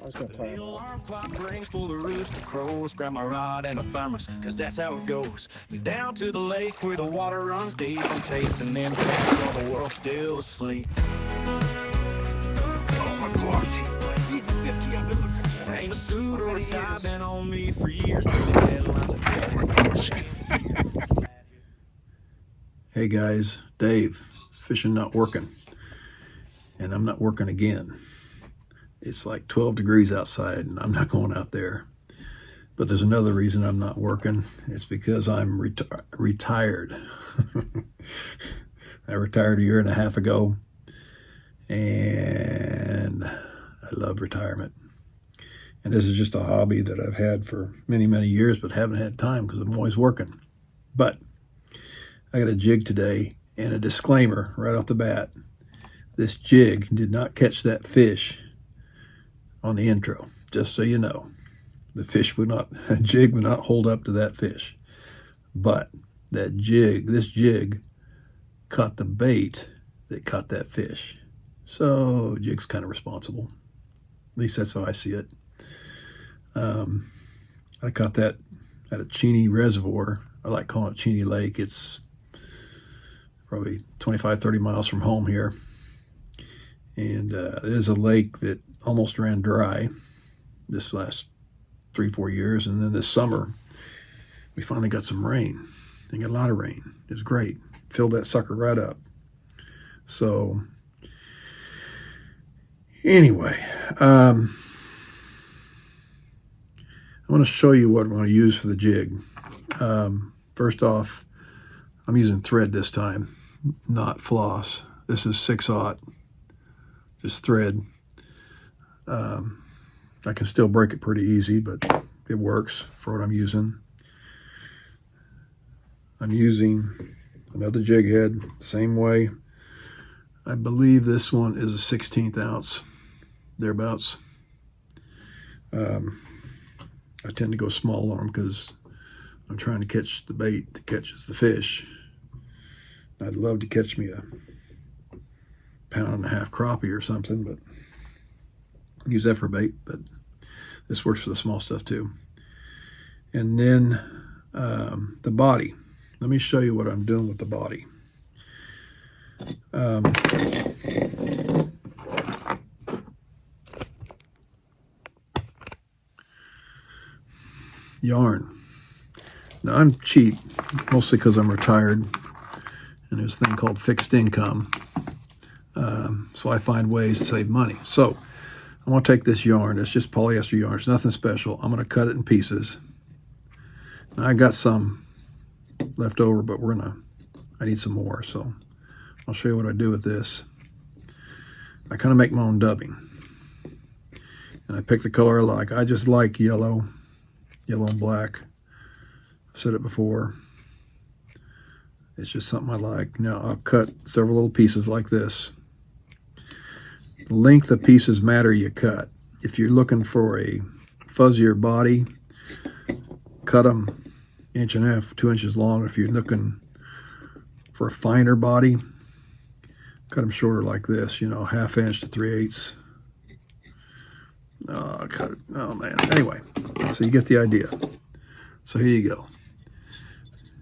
I was gonna tie The them off. alarm clock rings for the rooster crows. Grab my rod and a thermos, cause that's how it goes. Down to the lake where the water runs deep. I'm chasing them cats while the world's still asleep. Oh my gosh, he's the 50 I've been looking for. Ain't a suit or a He tie is. been on me for years. Till the headlines are Hey guys, Dave, Fishin not working, and I'm not working again. It's like 12 degrees outside and I'm not going out there. But there's another reason I'm not working. It's because I'm retired. I retired a year and a half ago, and I love retirement. And this is just a hobby that I've had for many, many years, but haven't had time because I'm always working. But I got a jig today, and a disclaimer right off the bat. This jig did not catch that fish on the intro, just so you know. The jig would not hold up to that fish. But this jig caught the bait that caught that fish. So jig's kind of responsible. At least that's how I see it. I caught that at a Cheney Reservoir. I like calling it Cheney Lake. It's probably 25, 30 miles from home here. And it is a lake that almost ran dry this last 3-4 years. And then this summer, we finally got some rain. And got a lot of rain. It was great. Filled that sucker right up. So, anyway, I want to show you what I'm going to use for the jig. First off, I'm using thread this time, not floss. This is 6/0, just thread. I can still break it pretty easy, but it works for what I'm using. I'm using another jig head, same way. I believe this one is a 1/16 ounce, thereabouts. I tend to go small on them because I'm trying to catch the bait that catches the fish. I'd love to catch me a 1.5 pound crappie or something, but use that for bait. But this works for the small stuff too. And then the body. Let me show you what I'm doing with the body. Yarn. Now I'm cheap, mostly because I'm retired, and there's a thing called fixed income. So I find ways to save money. So I'm going to take this yarn. It's just polyester yarn. It's nothing special. I'm going to cut it in pieces. Now I got some left over, but I need some more. So I'll show you what I do with this. I kind of make my own dubbing. And I pick the color I like. I just like yellow and black. I've said it before. It's just something I like. Now I'll cut several little pieces like this. The length of pieces matter you cut. If you're looking for a fuzzier body, cut them 1.5 to 2 inches long. If you're looking for a finer body, cut them shorter like this, 1/2 inch to 3/8. Oh, cut it. Oh man. Anyway, so you get the idea. So here you go.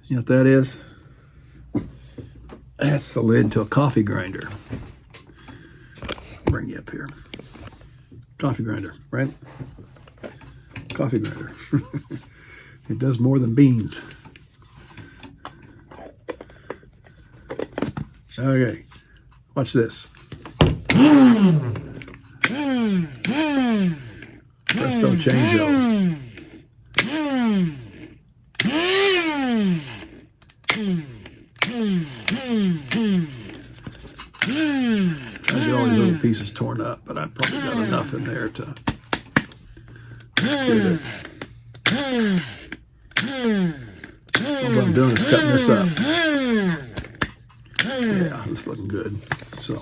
You know what that is? That's the lid to a coffee grinder. Bring you up here. Coffee grinder, right? Coffee grinder. It does more than beans. Okay, watch this. Presto changeo. I get all these little pieces torn up, but I've probably got enough in there to get it. All I'm doing is cutting this up. Yeah, this is looking good. So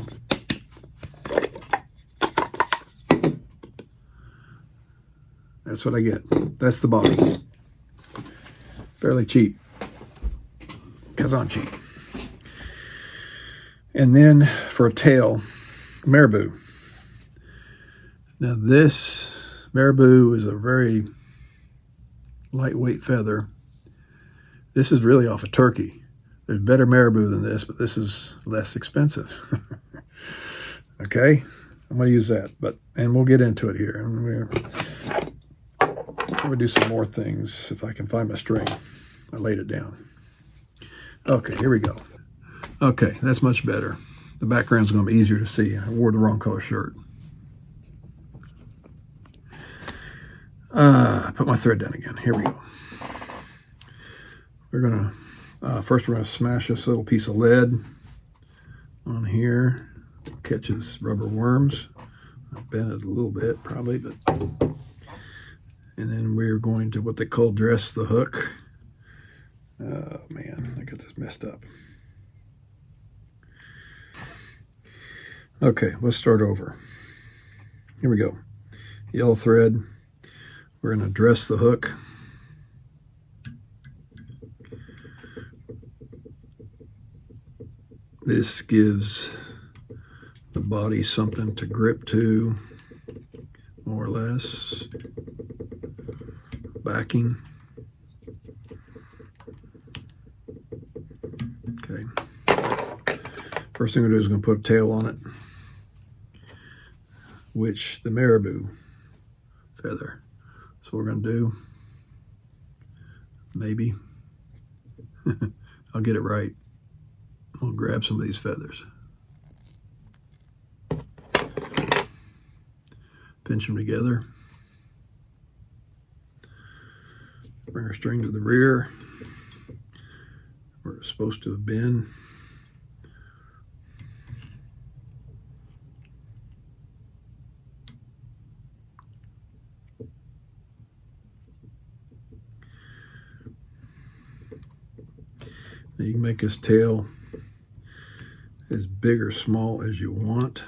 that's what I get. That's the body. Fairly cheap, because I'm cheap. And then for a tail, maribou. Now this Marabou is a very lightweight feather. This is really off a turkey. There's better marabou than this, but this is less expensive. Okay, I'm going to use that, and we'll get into it here. And we're going to do some more things if I can find my string. I laid it down. Okay, here we go. Okay, that's much better. The background's going to be easier to see. I wore the wrong color shirt. I put my thread down again. Here we go. We're going to, first we're going to smash this little piece of lead on here. Catches rubber worms. I bent it a little bit probably, but and then we're going to what they call dress the hook. Oh man, I got this messed up. Okay, let's start over. Here we go. Yellow thread. We're going to dress the hook. This gives the body something to grip to, more or less. Backing. Okay. First thing we're going to do is going to put a tail on it, which the marabou feather. So we're going to do, maybe, I'll get it right. I'll grab some of these feathers. Pinch them together. Bring our string to the rear where it's supposed to have been. Now you can make this tail as big or small as you want.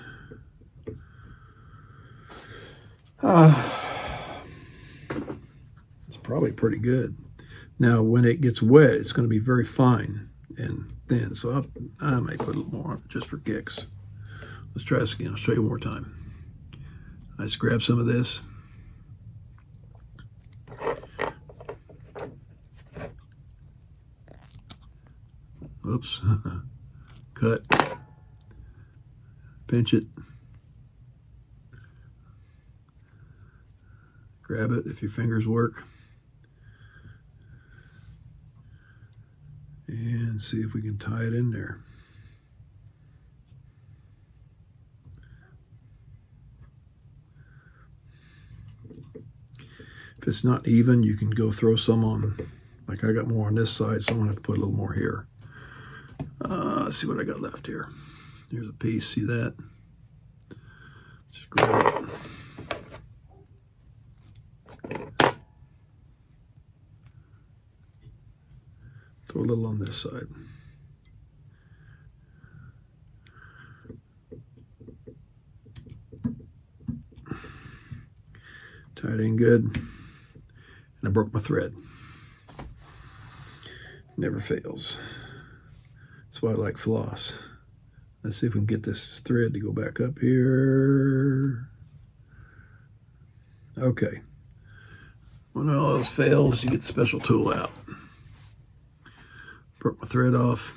It's probably pretty good. Now, when it gets wet, it's going to be very fine and thin. So I might put a little more on it just for kicks. Let's try this again. I'll show you one more time. I just grab some of this. Oops. Cut. Pinch it. Grab it if your fingers work. And see if we can tie it in there. If it's not even, you can go throw some on. Like I got more on this side, so I'm going to have to put a little more here. Let's see what I got left here. Here's a piece, see that? Just grab it. Throw a little on this side. Tie it in good. And I broke my thread. Never fails. That's why I like floss. Let's see if we can get this thread to go back up here. Okay. When all else fails, you get the special tool out. Broke my thread off.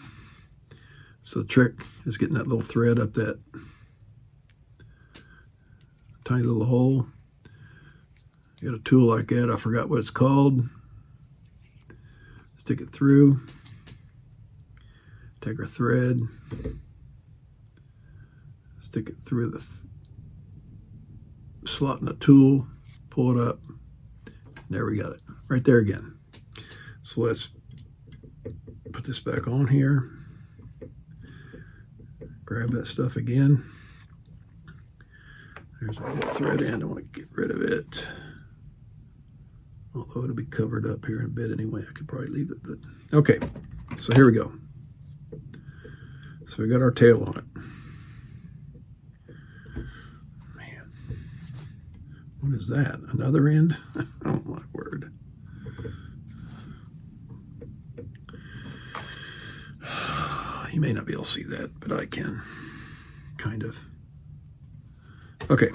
So the trick is getting that little thread up that tiny little hole. You got a tool like that, I forgot what it's called. Stick it through. Take our thread. Stick it through the slot in the tool. Pull it up. There we got it. Right there again. So let's put this back on here. Grab that stuff again. There's my little thread end. I want to get rid of it. Although it'll be covered up here in a bit anyway. I could probably leave it, but okay. So here we go. So we got our tail on it. Man, what is that? Another end? Oh my word. You may not be able to see that, but I can. Kind of. Okay.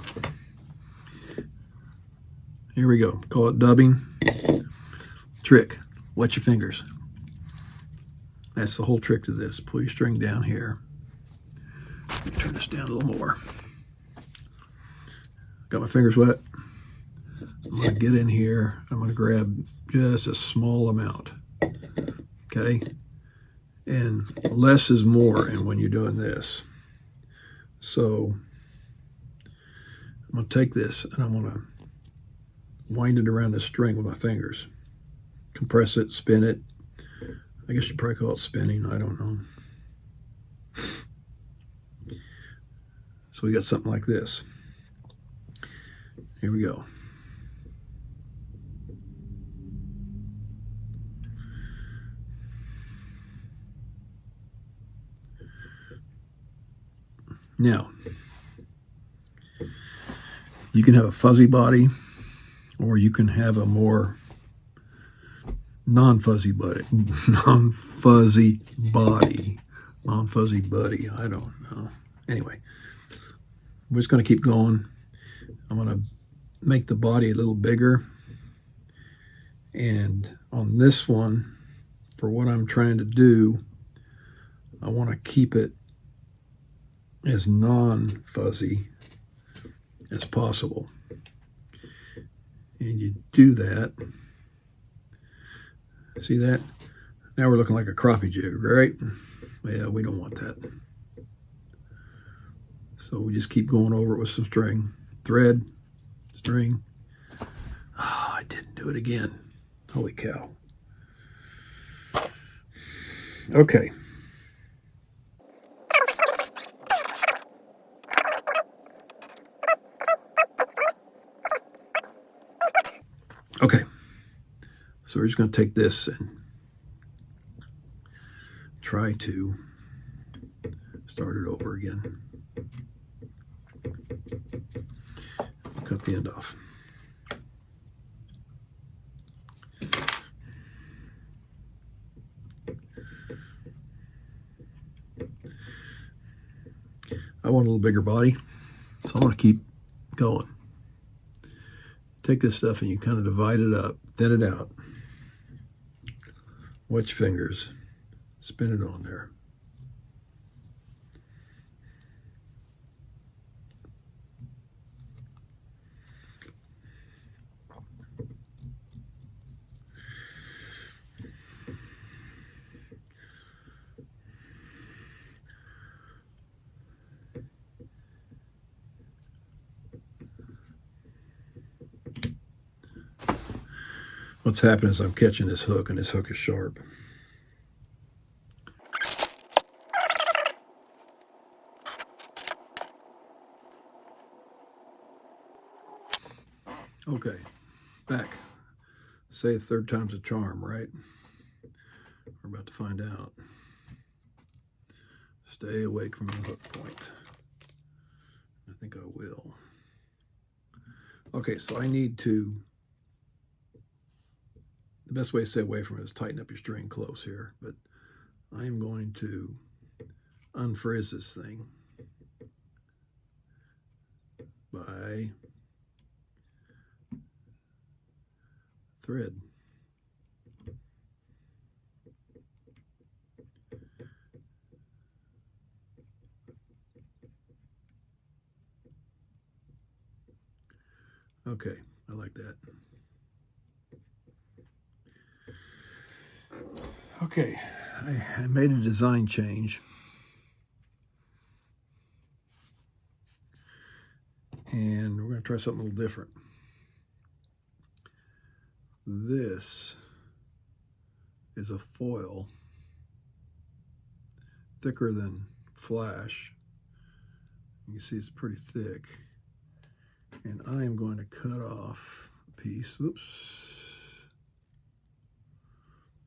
Here we go. Call it dubbing. Trick. Wet your fingers. That's the whole trick to this. Pull your string down here. Turn this down a little more. Got my fingers wet. I'm going to get in here. I'm going to grab just a small amount. Okay? And less is more and when you're doing this. So I'm going to take this and I'm going to wind it around this string with my fingers. Compress it, spin it. I guess you'd probably call it spinning. I don't know. So we got something like this. Here we go. Now, you can have a fuzzy body, or you can have a more non-fuzzy body. Non-fuzzy body. Non-fuzzy buddy. I don't know. Anyway, we're just going to keep going. I'm going to make the body a little bigger. And on this one, for what I'm trying to do, I want to keep it as non-fuzzy as possible. And you do that. See that? Now we're looking like a crappie jig, right? Yeah, we don't want that. So we just keep going over it with some string. Thread, string. Oh, I didn't do it again. Holy cow. Okay. Okay. So we're just going to take this and try to start it over again. Cut the end off. I want a little bigger body, so I want to keep going. Take this stuff and you kind of divide it up, thin it out. Wet your fingers, spin it on there. What's happening is I'm catching this hook, and this hook is sharp. Okay, back. Say the third time's a charm, right? We're about to find out. Stay awake from the hook point. I think I will. Okay, so I need to, the best way to stay away from it is tighten up your string close here, but I am going to unfrizz this thing by thread. Okay, I like that. Okay, I made a design change. And we're going to try something a little different. This is a foil, thicker than flash. You can see it's pretty thick. And I am going to cut off a piece. Whoops.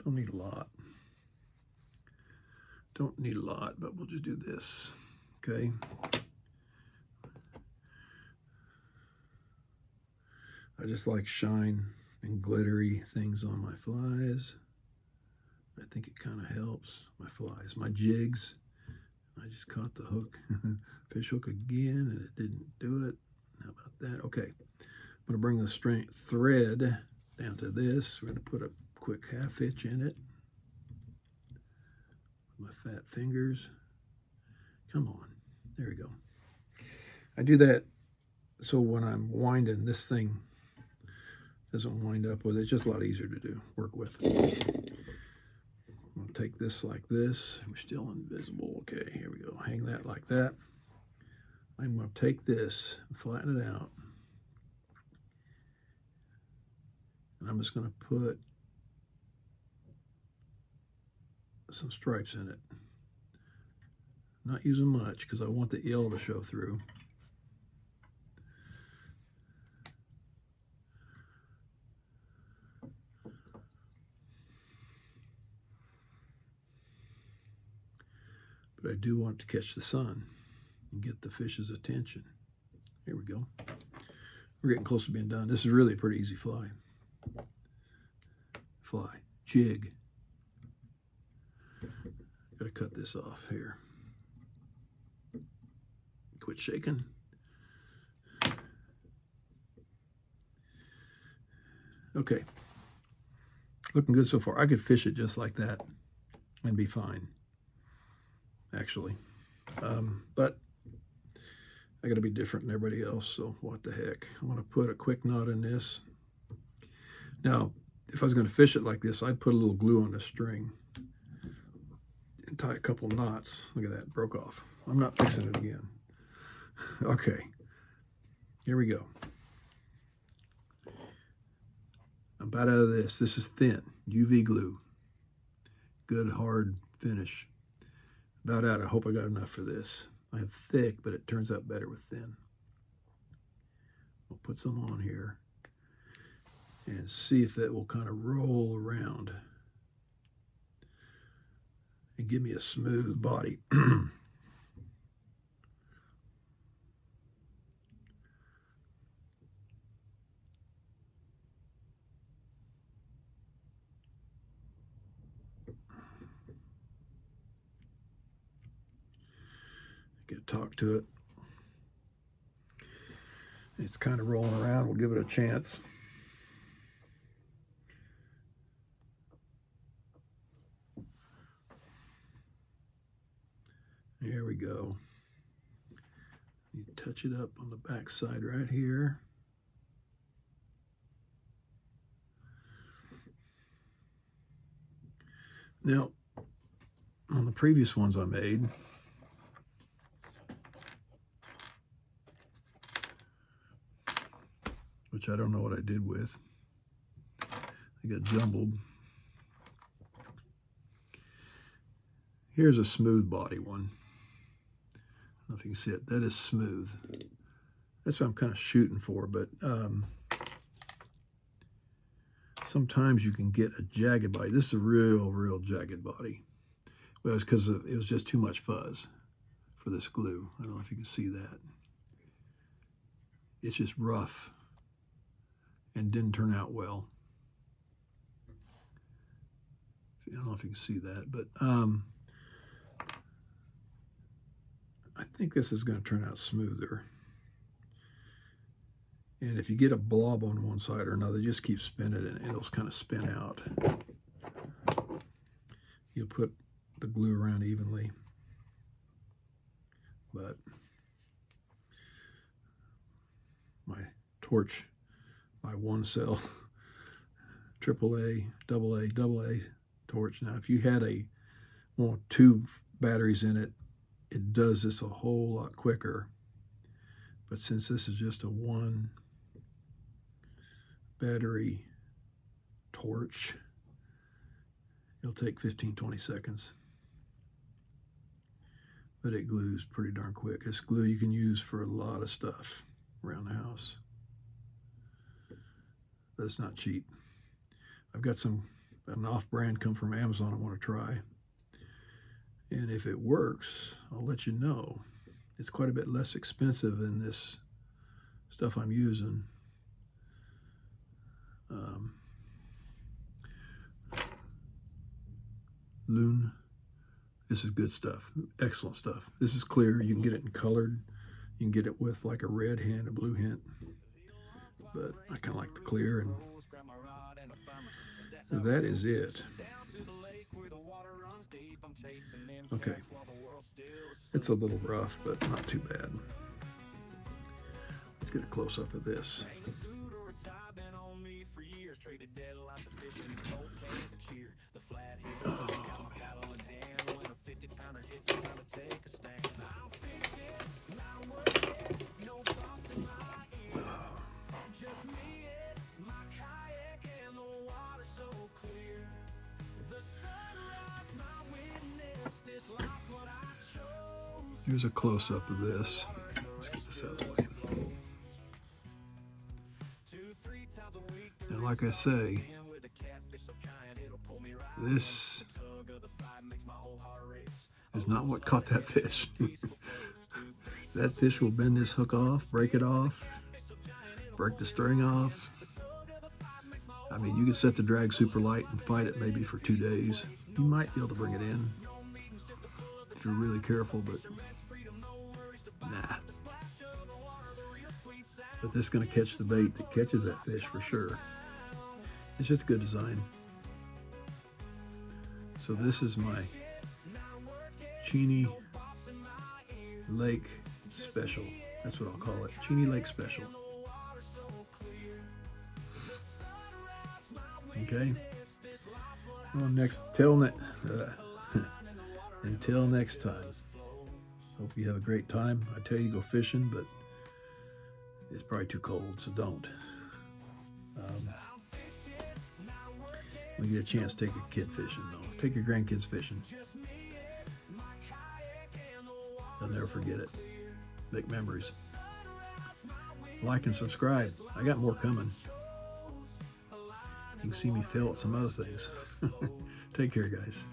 Don't need a lot. Don't need a lot, but we'll just do this. Okay. I just like shine and glittery things on my flies. I think it kind of helps my flies. My jigs, I just caught the hook, fish hook again, and it didn't do it. How about that? Okay, going to bring the thread down to this. We're going to put a quick half hitch in it. My fat fingers. Come on. There we go. I do that so when I'm winding, this thing doesn't wind up with it. It's just a lot easier to do, work with. I'm going to take this like this. We're still invisible. Okay, here we go. Hang that like that. I'm going to take this and flatten it out. And I'm just going to put some stripes in it. Not using much because I want the yellow to show through. But I do want to catch the sun and get the fish's attention. Here we go. We're getting close to being done. This is really a pretty easy fly. Jig. Gotta cut this off here. Quit shaking. Okay. Looking good so far. I could fish it just like that and be fine, actually. But I got to be different than everybody else, so what the heck. I'm going to put a quick knot in this. Now, if I was going to fish it like this, I'd put a little glue on the string and tie a couple knots. Look at that, broke off. I'm not fixing it again. Okay, here we go. I'm about out of this. This is thin, UV glue. Good hard finish. About out. I hope I got enough for this. I have thick, but it turns out better with thin. We'll put some on here and see if that will kind of roll around and give me a smooth body. Get talk to it. It's kind of rolling around. We'll give it a chance. There we go. You touch it up on the back side right here. Now, on the previous ones I made, which I don't know what I did with. They got jumbled. Here's a smooth body one. I don't know if you can see it. That is smooth. That's what I'm kind of shooting for, but sometimes you can get a jagged body. This is a real jagged body. Well, it's because it was just too much fuzz for this glue. I don't know if you can see that. It's just rough and didn't turn out well. I don't know if you can see that, but I think this is going to turn out smoother. And if you get a blob on one side or another, just keep spinning it and it'll kind of spin out. You'll put the glue around evenly. But my torch, my 1-cell AAA, AA torch. Now, if you had a 2 batteries in it, it does this a whole lot quicker. But since this is just a 1 battery torch, it'll take 15-20 seconds. But it glues pretty darn quick. It's glue you can use for a lot of stuff around the house. But it's not cheap. I've got an off-brand come from Amazon I want to try. And if it works, I'll let you know. It's quite a bit less expensive than this stuff I'm using. Loon. This is good stuff. Excellent stuff. This is clear. You can get it in colored. You can get it with like a red hint, a blue hint. but I kind of like the clear, and so that is it. Okay, it's a little rough, but not too bad. Let's get a close-up of this. Here's a close-up of this. Let's get this out of the way. And like I say, this is not what caught that fish. That fish will bend this hook off, break it off, break the string off. I mean, you can set the drag super light and fight it maybe for 2 days. You might be able to bring it in if you're really careful, but nah. But this is going to catch the bait that catches that fish for sure. It's just good design. So this is my Cheney Lake Special. That's what I'll call it. Cheney Lake Special. Okay. Well, until next time. Hope you have a great time. I tell you, go fishing, but it's probably too cold, so don't. When you get a chance, take a kid fishing, though. Take your grandkids fishing. They'll never forget it. Make memories. Like and subscribe. I got more coming. You can see me fail at some other things. Take care, guys.